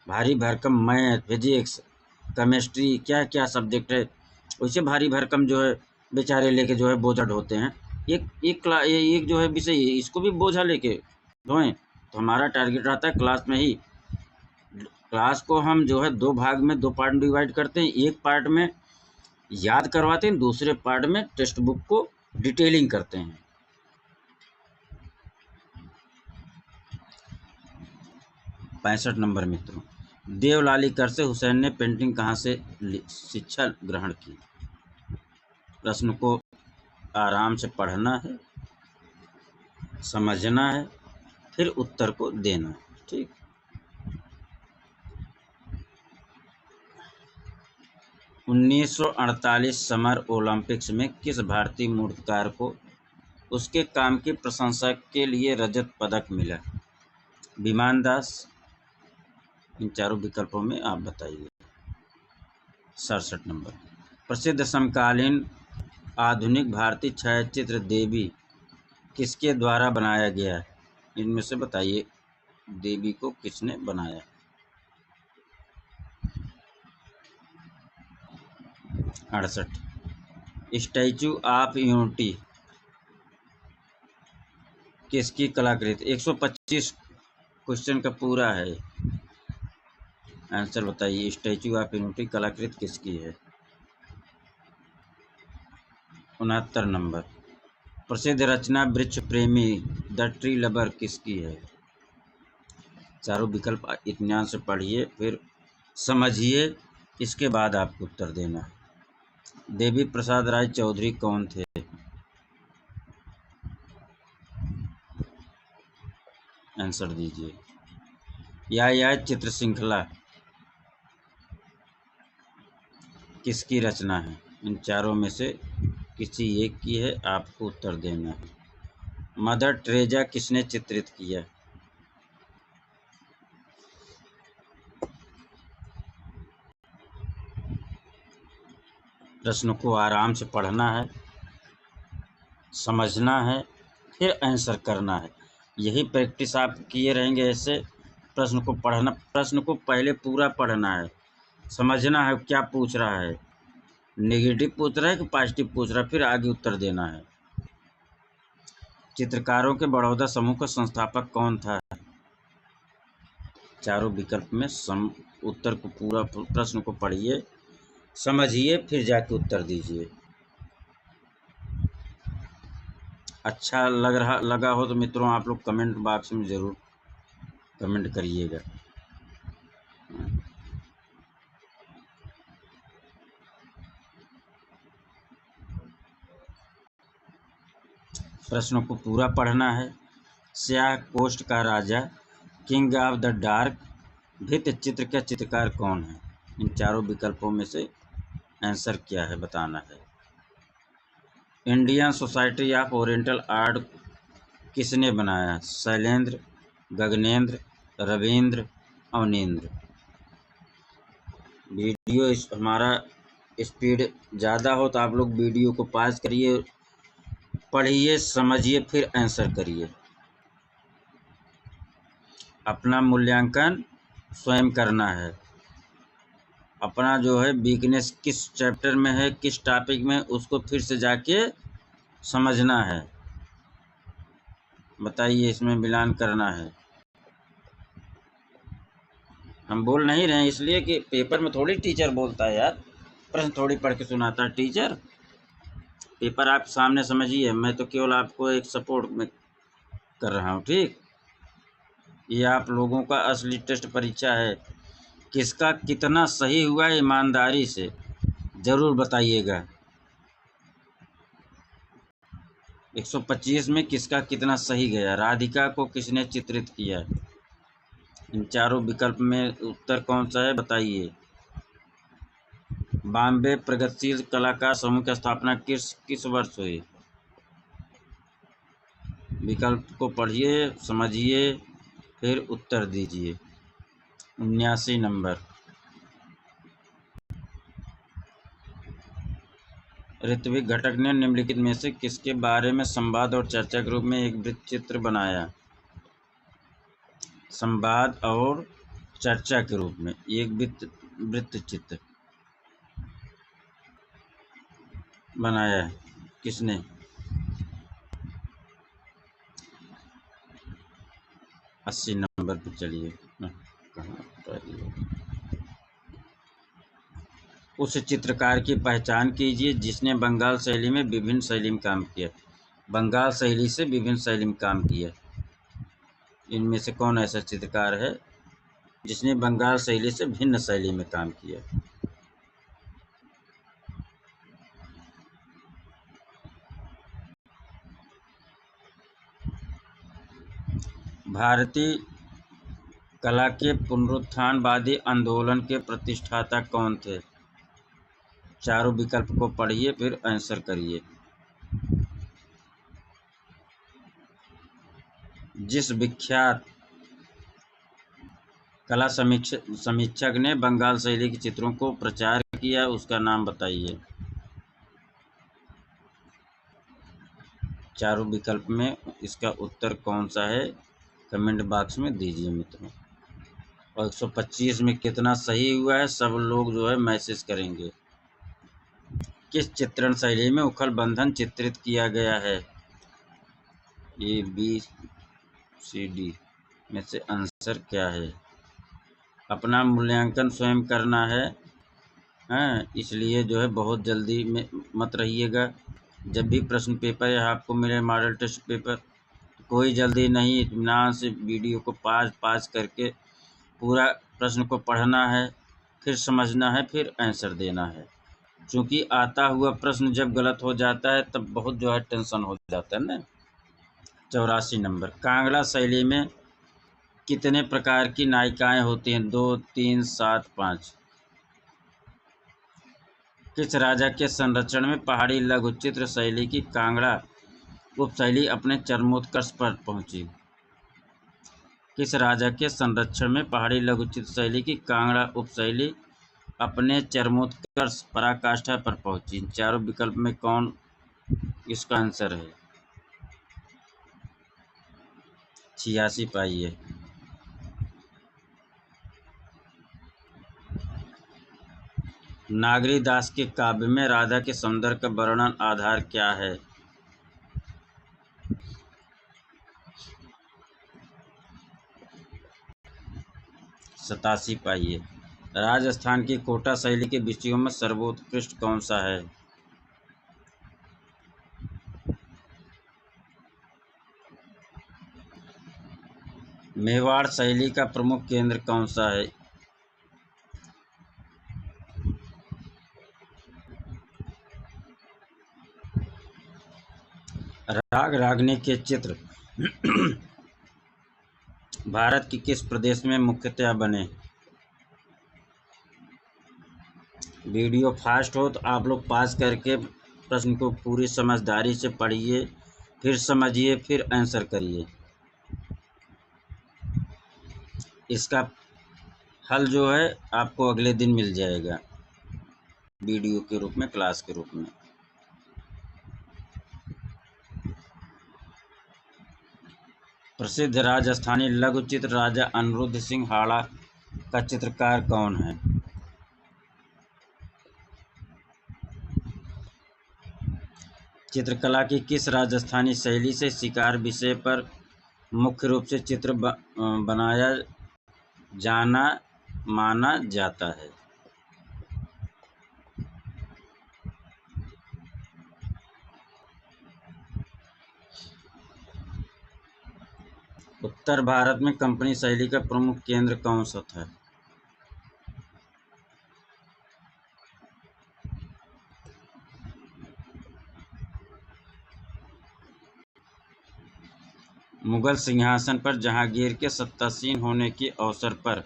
भारी भरकम मैथ, फिजिक्स, केमिस्ट्री, क्या क्या सब्जेक्ट है, वैसे भारी भरकम जो है बेचारे लेके जो है बोझा ढोते हैं। एक जो है विषय, इसको भी बोझा लेके ढोएं। तो हमारा टारगेट रहता है क्लास में ही। क्लास को हम जो है 2 भाग में, 2 पार्ट में डिवाइड करते हैं। एक पार्ट में याद करवाते हैं, दूसरे पार्ट में टेक्स्ट बुक को डिटेलिंग करते हैं। 65 नंबर मित्रों, देवलालीकर से हुसैन ने पेंटिंग कहाँ से शिक्षा ग्रहण की। प्रश्न को आराम से पढ़ना है, समझना है, फिर उत्तर को देना है, ठीक। 1948 समर ओलंपिक्स में किस भारतीय मूर्तिकार को उसके काम की प्रशंसा के लिए रजत पदक मिला। विमान दास। इन चारों विकल्पों में आप बताइए। 67 नंबर, प्रसिद्ध समकालीन आधुनिक भारतीय छायाचित्र देवी किसके द्वारा बनाया गया है। इनमें से बताइए देवी को किसने बनाया। 68, स्टैचू ऑफ यूनिटी किसकी कलाकृति। 125 क्वेश्चन का पूरा है, आंसर बताइए। स्टैचू ऑफ यूनिटी कलाकृति किसकी है। 69 नंबर, प्रसिद्ध रचना वृक्ष प्रेमी द ट्री लवर किसकी है। चारों विकल्प इत्मीनान से पढ़िए, फिर समझिए, इसके बाद आपको उत्तर देना है। देवी प्रसाद राय चौधरी कौन थे। आंसर दीजिए। यह चित्र श्रृंखला किसकी रचना है। इन चारों में से किसी एक की है, आपको उत्तर देना है। मदर टेरेसा किसने चित्रित किया। प्रश्न को आराम से पढ़ना है, समझना है, फिर आंसर करना है। यही प्रैक्टिस आप किए रहेंगे। ऐसे प्रश्न को पढ़ना, प्रश्न को पहले पूरा पढ़ना है, समझना है क्या पूछ रहा है, नेगेटिव पूछ रहा है कि पॉजिटिव पूछ रहा है, फिर आगे उत्तर देना है। चित्रकारों के बड़ौदा समूह का संस्थापक कौन था। चारों विकल्प में उत्तर को पूरा प्रश्न को पढ़िए, समझिए, फिर जाके उत्तर दीजिए। अच्छा लगा हो तो मित्रों आप लोग कमेंट बॉक्स में ज़रूर कमेंट करिएगा। प्रश्नों को पूरा पढ़ना है। स्याह कोष्ठ का राजा, किंग ऑफ द डार्क, भित्ति चित्र का चित्रकार कौन है। इन चारों विकल्पों में से आंसर क्या है बताना है। Indian society of oriental art किसने बनाया। शैलेंद्र, गगनेंद्र, रविंद्र, अवनींद्र। वीडियो हमारा स्पीड ज़्यादा हो तो आप लोग वीडियो को पॉज करिए, पढ़िए, समझिए, फिर आंसर करिए। अपना मूल्यांकन स्वयं करना है। अपना जो है वीकनेस किस चैप्टर में है, किस टॉपिक में, उसको फिर से जाके समझना है। बताइए, इसमें मिलान करना है। हम बोल नहीं रहे हैं इसलिए कि पेपर में थोड़ी टीचर बोलता है यार, प्रश्न थोड़ी पढ़ के सुनाता है टीचर। पेपर आप सामने समझिए, मैं तो केवल आपको एक सपोर्ट में कर रहा हूँ, ठीक। ये आप लोगों का असली टेस्ट परीक्षा है। किसका कितना सही हुआ ईमानदारी से ज़रूर बताइएगा। 125 में किसका कितना सही गया? राधिका को किसने चित्रित किया? इन चारों विकल्प में उत्तर कौन सा है बताइए। बॉम्बे प्रगतिशील कलाकार समूह की स्थापना किस वर्ष हुई? विकल्प को पढ़िए, समझिए, फिर उत्तर दीजिए। 79 नंबर। ऋत्विक घटक ने निम्नलिखित में से किसके बारे में संवाद और चर्चा के रूप में एक वृत्त चित्र बनाया? संवाद और चर्चा के रूप में एक वृत्त चित्र बनाया है। किसने? अस्सी नंबर पर चलिए। उस चित्रकार की पहचान कीजिए जिसने बंगाल शैली में विभिन्न शैली में काम किया। बंगाल शैली से विभिन्न शैली में काम किया। इनमें से कौन ऐसा चित्रकार है जिसने बंगाल शैली से भिन्न शैली में काम किया? भारतीय कला के पुनरुत्थानवादी आंदोलन के प्रतिष्ठाता कौन थे? चारों विकल्प को पढ़िए, फिर आंसर करिए। जिस विख्यात कला समीक्षक ने बंगाल शैली के चित्रों को प्रचार किया उसका नाम बताइए। चारों विकल्प में इसका उत्तर कौन सा है कमेंट बॉक्स में दीजिए मित्रों। और 125 में कितना सही हुआ है सब लोग जो है मैसेज करेंगे। किस चित्रण शैली में उखल बंधन चित्रित किया गया है? ए बी सी डी में से आंसर क्या है? अपना मूल्यांकन स्वयं करना है, इसलिए जो है बहुत जल्दी में मत रहिएगा। जब भी प्रश्न पेपर या आपको मिले मॉडल टेस्ट पेपर, कोई जल्दी नहीं, इत्मीनान से वीडियो को पाज करके पूरा प्रश्न को पढ़ना है, फिर समझना है, फिर आंसर देना है। क्योंकि आता हुआ प्रश्न जब गलत हो जाता है तब बहुत जो है टेंशन हो जाता है ना। 84 नंबर। कांगड़ा शैली में कितने प्रकार की नायिकाएं होती हैं? 2, 3, 7, 5। किस राजा के संरक्षण में पहाड़ी लघुचित्र शैली की कांगड़ा उपशैली अपने चरमोत्कर्ष पर पहुंची? किस राजा के संरक्षण में पहाड़ी लघुचित्र शैली की कांगड़ा उपशैली अपने चरमोत्कर्ष पराकाष्ठा पर पहुंची? चारों विकल्प में कौन इसका आंसर है? 86 पाइए। नागरी दास के काव्य में राधा के सौंदर्य का वर्णन आधार क्या है? सतासी पाइए। राजस्थान की कोटा शैली के विषयों में सर्वोत्कृष्ट कौन सा है? मेवाड़ शैली का प्रमुख केंद्र कौन सा है? राग रागनी के चित्र भारत के किस प्रदेश में मुख्यतया बने? वीडियो फास्ट हो तो आप लोग पास करके प्रश्न को पूरी समझदारी से पढ़िए, फिर समझिए, फिर आंसर करिए। इसका हल जो है आपको अगले दिन मिल जाएगा वीडियो के रूप में, क्लास के रूप में। प्रसिद्ध राजस्थानी लघुचित्र राजा अनिरुद्ध सिंह हाड़ा का चित्रकार कौन है? चित्रकला की किस राजस्थानी शैली से शिकार विषय पर मुख्य रूप से चित्र बनाया जाना माना जाता है। उत्तर भारत में कंपनी शैली का प्रमुख केंद्र कौन सा था? मुगल सिंहासन पर जहांगीर के सत्तासीन होने के अवसर पर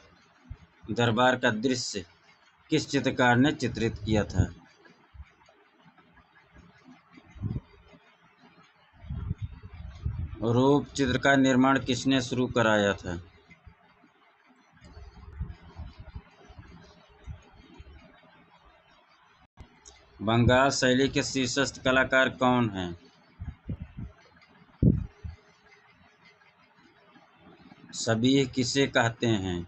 दरबार का दृश्य किस चित्रकार ने चित्रित किया था? रूप चित्र का निर्माण किसने शुरू कराया था? बंगाल शैली के शीर्षस्थ कलाकार कौन हैं? शबीह किसे कहते हैं?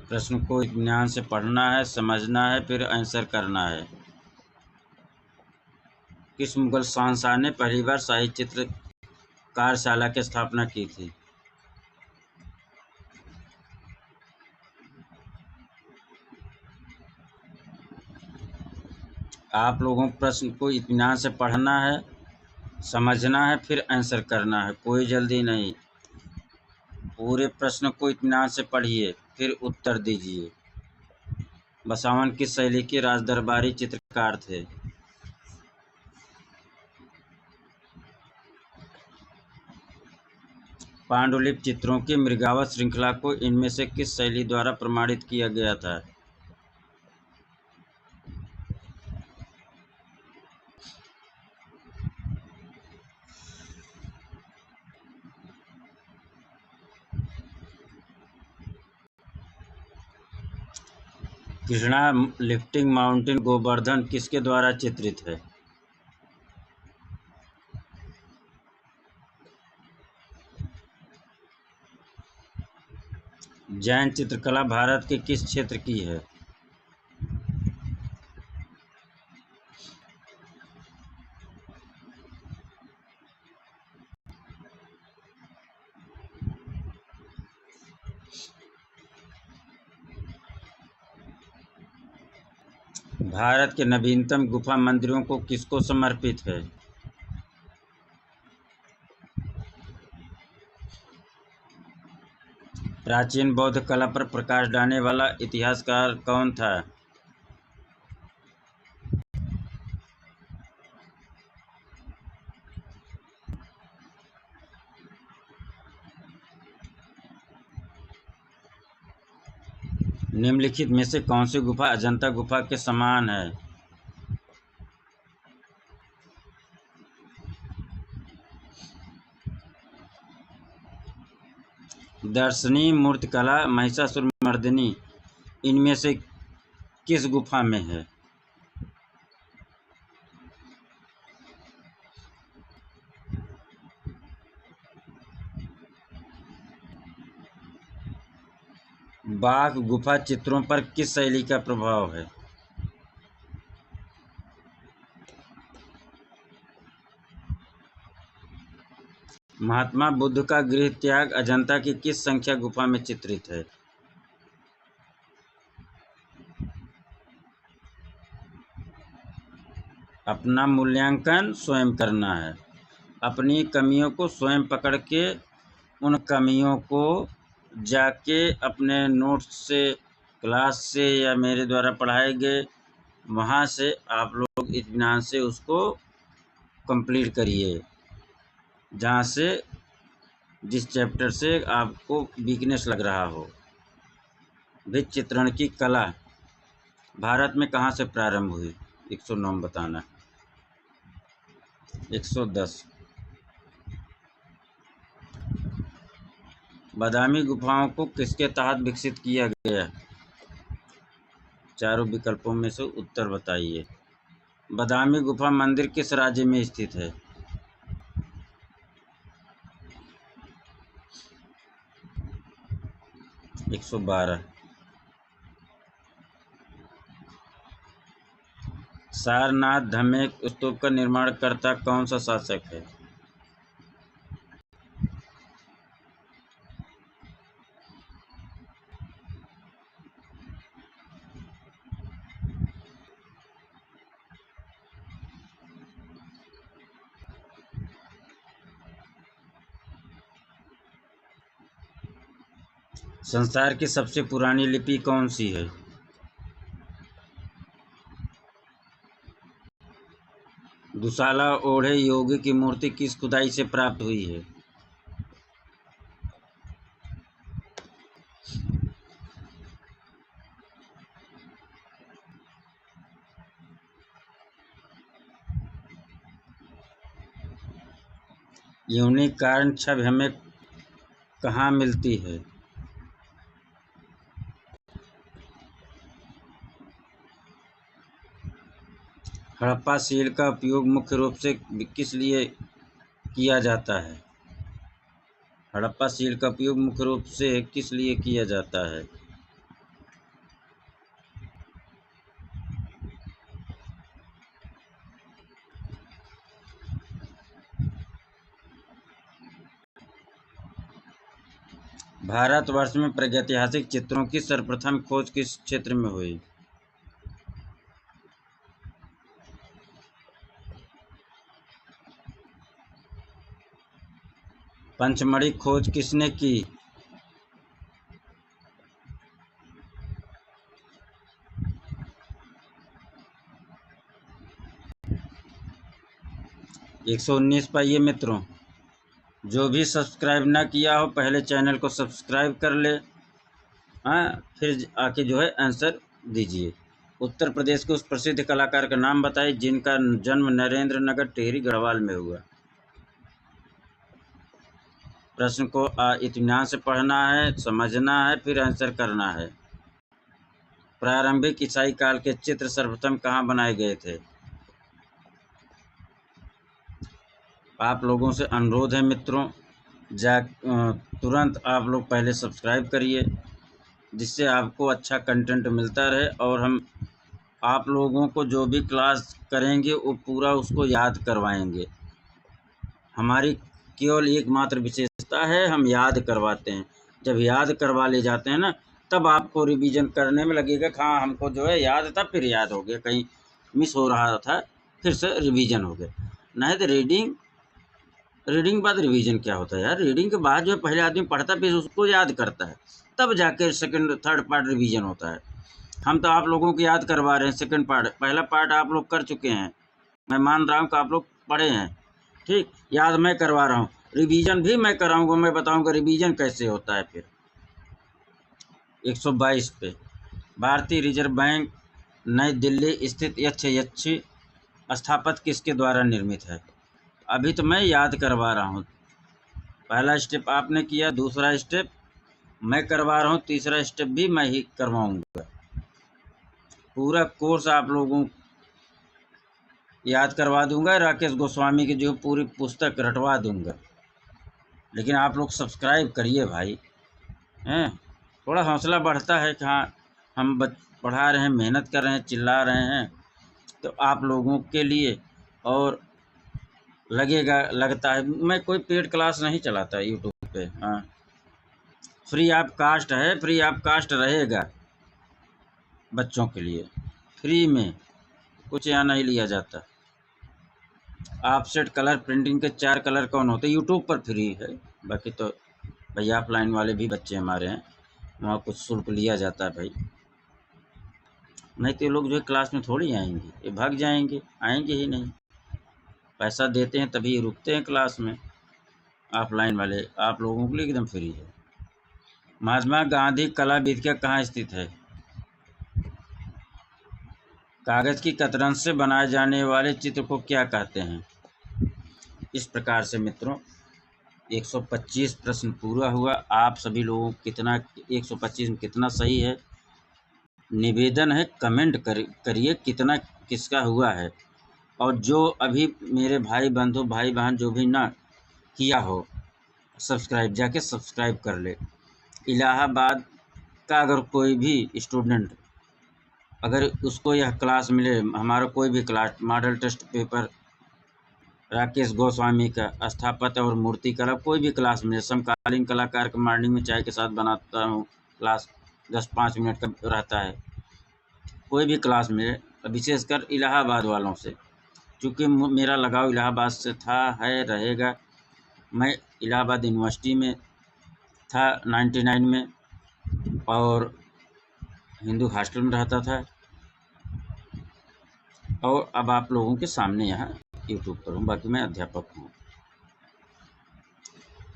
प्रश्न को इत्मीनान से पढ़ना है, समझना है, फिर आंसर करना है। किस मुगल शहंशाह ने पहली बार शाही चित्र कार्यशाला की स्थापना की थी? आप लोगों को प्रश्न को इत्मीनान से पढ़ना है, समझना है, फिर आंसर करना है, कोई जल्दी नहीं। पूरे प्रश्न को इत्मीनान से पढ़िए, फिर उत्तर दीजिए। बसवान किस शैली के राजदरबारी चित्रकार थे? पांडुलिपि चित्रों की मृगावत श्रृंखला को इनमें से किस शैली द्वारा प्रमाणित किया गया था? कृष्णा लिफ्टिंग माउंटेन गोवर्धन किसके द्वारा चित्रित है? जैन चित्रकला भारत के किस क्षेत्र की है? भारत के नवीनतम गुफा मंदिरों को किसको समर्पित है? प्राचीन बौद्ध कला पर प्रकाश डालने वाला इतिहासकार कौन था? निम्नलिखित में से कौन सी गुफा अजंता गुफा के समान है? दर्शनी मूर्तिकला महिषासुरमर्दिनी इनमें से किस गुफा में है? बाघ गुफा चित्रों पर किस शैली का प्रभाव है? महात्मा बुद्ध का गृह त्याग अजंता की किस संख्या गुफा में चित्रित है? अपना मूल्यांकन स्वयं करना है। अपनी कमियों को स्वयं पकड़ के उन कमियों को जाके अपने नोट्स से, क्लास से या मेरे द्वारा पढ़ाए गए वहाँ से आप लोग इत्मीनान से उसको कंप्लीट करिए। जहाँ से जिस चैप्टर से आपको वीकनेस लग रहा हो। भित्ति चित्रण की कला भारत में कहाँ से प्रारंभ हुई? 109 बताना। 110। बादामी गुफाओं को किसके तहत विकसित किया गया? चारों विकल्पों में से उत्तर बताइए। बादामी गुफा मंदिर किस राज्य में स्थित है? एक 112। सारनाथ धमेक स्तूप का निर्माण करता कौन सा शासक है? संसार की सबसे पुरानी लिपि कौन सी है? दुशाला ओढ़े योगी की मूर्ति किस खुदाई से प्राप्त हुई है? यूनिक कारण छवि हमें कहाँ मिलती है? हड़प्पा सील का उपयोग मुख्य रूप से किस लिए किया जाता है? हड़प्पा सील का उपयोग मुख्य रूप से किस लिए किया जाता है? भारतवर्ष में प्रागैतिहासिक चित्रों की सर्वप्रथम खोज किस क्षेत्र में हुई? पंचमढ़ी खोज किसने की? एक 119 पाइए मित्रों। जो भी सब्सक्राइब ना किया हो पहले चैनल को सब्सक्राइब कर ले, हाँ, फिर आके जो है आंसर दीजिए। उत्तर प्रदेश के उस प्रसिद्ध कलाकार का नाम बताइए जिनका जन्म नरेंद्र नगर टिहरी गढ़वाल में हुआ। प्रश्न को इत्मीनान से पढ़ना है, समझना है, फिर आंसर करना है। प्रारंभिक ईसाई काल के चित्र सर्वप्रथम कहाँ बनाए गए थे? आप लोगों से अनुरोध है मित्रों, तुरंत आप लोग पहले सब्सक्राइब करिए जिससे आपको अच्छा कंटेंट मिलता रहे और हम आप लोगों को जो भी क्लास करेंगे वो पूरा उसको याद करवाएंगे। हमारी केवल एकमात्र विशेषता है, हम याद करवाते हैं। जब याद करवा ले जाते हैं ना, तब आपको रिवीजन करने में लगेगा कि हाँ हमको जो है याद था, फिर याद हो गया, कहीं मिस हो रहा था फिर से रिवीजन हो गया। नहीं तो रीडिंग बाद रिवीजन क्या होता है यार? रीडिंग के बाद जो है पहले आदमी पढ़ता है फिर उसको याद करता है, तब जाके सेकंड थर्ड पार्ट रिवीजन होता है। हम तो आप लोगों को याद करवा रहे हैं सेकंड पार्ट, पहला पार्ट आप लोग कर चुके हैं, मैं मान रहा हूँ कि आप लोग पढ़े हैं, ठीक, याद मैं करवा रहा हूँ, रिवीजन भी मैं कराऊंगा, मैं बताऊंगा रिवीजन कैसे होता है। फिर 122 पे, भारतीय रिजर्व बैंक नई दिल्ली स्थित यक्षयक्षी स्थापत किसके द्वारा निर्मित है? अभी तो मैं याद करवा रहा हूँ, पहला स्टेप आपने किया, दूसरा स्टेप मैं करवा रहा हूँ, तीसरा स्टेप भी मैं ही करवाऊंगा। पूरा कोर्स आप लोगों याद करवा दूंगा, राकेश गोस्वामी की जो पूरी पुस्तक रटवा दूंगा। लेकिन आप लोग सब्सक्राइब करिए भाई, हैं, थोड़ा हौसला बढ़ता है कि हाँ हम पढ़ा रहे हैं, मेहनत कर रहे हैं, चिल्ला रहे हैं, तो आप लोगों के लिए और लगता है। मैं कोई पेड क्लास नहीं चलाता यूट्यूब पे, हाँ, फ्री ऑफ कास्ट है, फ्री ऑफ कास्ट रहेगा बच्चों के लिए, फ्री में कुछ यहाँ नहीं लिया जाता। ऑफसेट कलर प्रिंटिंग के 4 कलर कौन होते हैं? यूट्यूब पर फ्री है, बाकी तो भाई ऑफलाइन वाले भी बच्चे हमारे हैं, वहाँ कुछ शुल्क लिया जाता है भाई, नहीं तो लोग जो है क्लास में थोड़ी आएंगे, ये भाग जाएंगे, आएंगे ही नहीं। पैसा देते हैं तभी रुकते हैं क्लास में, ऑफलाइन वाले आप लोगों के लिए एकदम फ्री है। महात्मा गांधी कला वेदिका कहाँ स्थित है? कागज की कतरन से बनाए जाने वाले चित्र को क्या कहते हैं? इस प्रकार से मित्रों 125 प्रश्न पूरा हुआ। आप सभी लोगों को कितना 125 में कितना सही है, निवेदन है कमेंट करिए कितना किसका हुआ है। और जो अभी मेरे भाई बहन जो भी ना किया हो सब्सक्राइब, जाके सब्सक्राइब कर ले। इलाहाबाद का अगर कोई भी स्टूडेंट, अगर उसको यह क्लास मिले, हमारा कोई भी class, model test paper Rakesh Goswami का स्थापत्य और मूर्ति कला, कोई भी क्लास में, समकालीन कलाकार का मॉर्निंग में चाय के साथ बनाता हूँ क्लास, 10-5 मिनट का रहता है, कोई भी क्लास में, विशेषकर इलाहाबाद वालों से, चूँकि मेरा लगाव इलाहाबाद से था, है, रहेगा। मैं इलाहाबाद यूनिवर्सिटी में था 99 में, और हिंदू हॉस्टल में रहता था, और अब आप लोगों के सामने यहाँ यूट्यूब पर हूँ। बाकी मैं अध्यापक हूँ।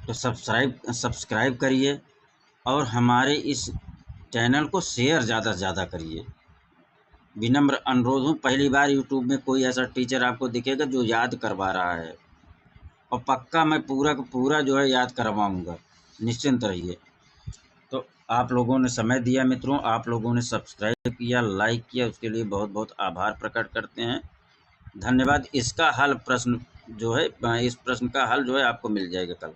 तो सब्सक्राइब करिए और हमारे इस चैनल को शेयर ज़्यादा से ज़्यादा करिए। विनम्र अनुरोध हूँ, पहली बार यूट्यूब में कोई ऐसा टीचर आपको दिखेगा जो याद करवा रहा है, और पक्का मैं पूरा का पूरा जो है याद करवाऊँगा, निश्चिंत रहिए। तो आप लोगों ने समय दिया मित्रों, आप लोगों ने सब्सक्राइब किया, लाइक किया, उसके लिए बहुत बहुत आभार प्रकट करते हैं। धन्यवाद। इसका हल प्रश्न जो है, इस प्रश्न का हल जो है आपको मिल जाएगा कल।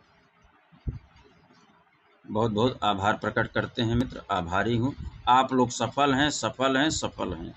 बहुत बहुत आभार प्रकट करते हैं मित्र, आभारी हूँ। आप लोग सफल हैं, सफल हैं, सफल हैं।